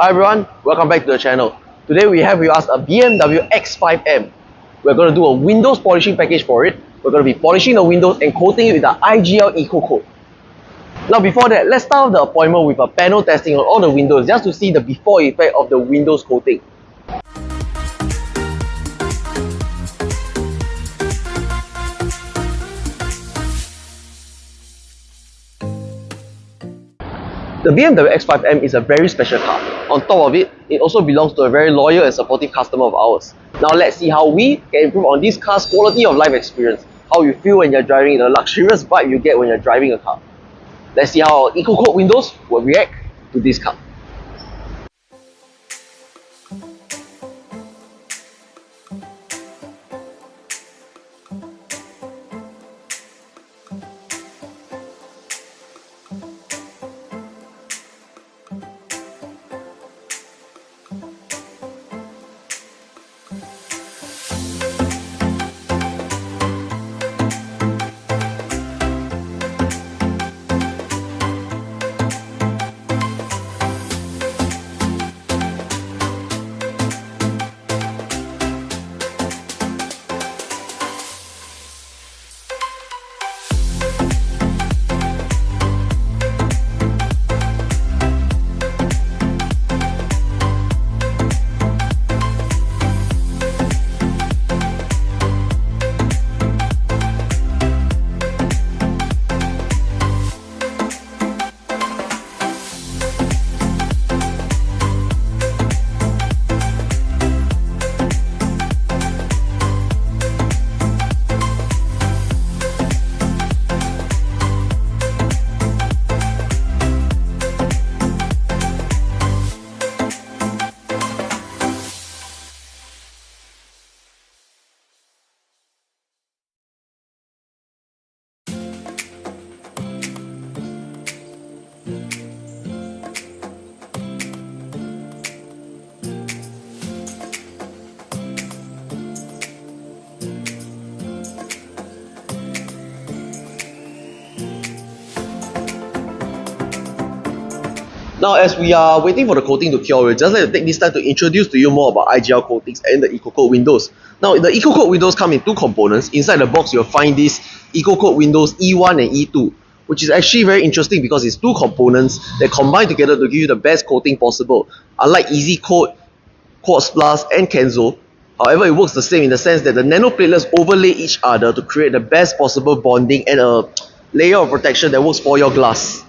Hi everyone, welcome back to the channel. Today we have with us a BMW X5M. We're going to do a Windows polishing package for it. We're going to be polishing the windows and coating it with the IGL EcoCoat. Now before that, let's start off the appointment with a panel testing on all the windows just to see the before effect of the Windows coating. The BMW X5M is a very special car. On top of it, it also belongs to a very loyal and supportive customer of ours. Now let's see how we can improve on this car's quality of life experience, how you feel when you're driving, the luxurious vibe you get when you're driving a car. Let's see how our EcoCoat windows will react to this car. Now as we are waiting for the coating to cure, we'd just like to take this time to introduce to you more about IGL coatings and the EcoCoat windows. Now the EcoCoat windows come in two components. Inside the box you'll find this EcoCoat windows E1 and E2, which is actually very interesting because it's two components that combine together to give you the best coating possible. Unlike EasyCoat, 𝗏𝗏𝗏𝗏 and 𝗏𝗏𝗏𝗏𝗏, however it works the same in the sense that the nano platelets overlay each other to create the best possible bonding and a layer of protection that works for your glass.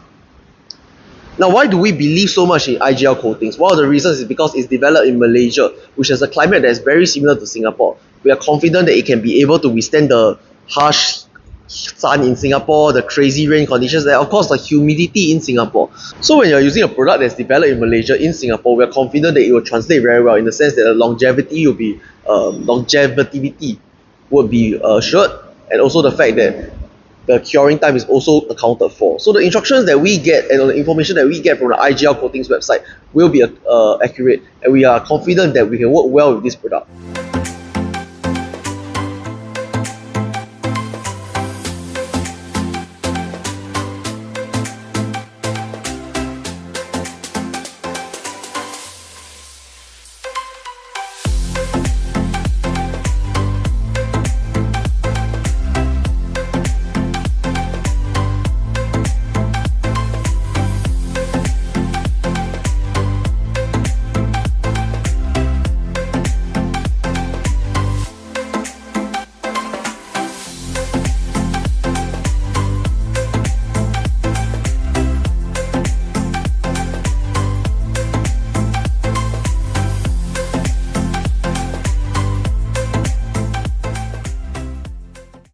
Now, why do we believe so much in IGL coatings? One of the reasons is because it's developed in Malaysia, which has a climate that is very similar to Singapore. We are confident that it can be able to withstand the harsh sun in Singapore, the crazy rain conditions, and of course the humidity in Singapore. So when you're using a product that's developed in Malaysia, in Singapore, we are confident that it will translate very well in the sense that the longevity will be, longevity would be assured, and also the fact that the curing time is also accounted for. So the instructions that we get and the information that we get from the IGL Coatings website will be accurate, and we are confident that we can work well with this product.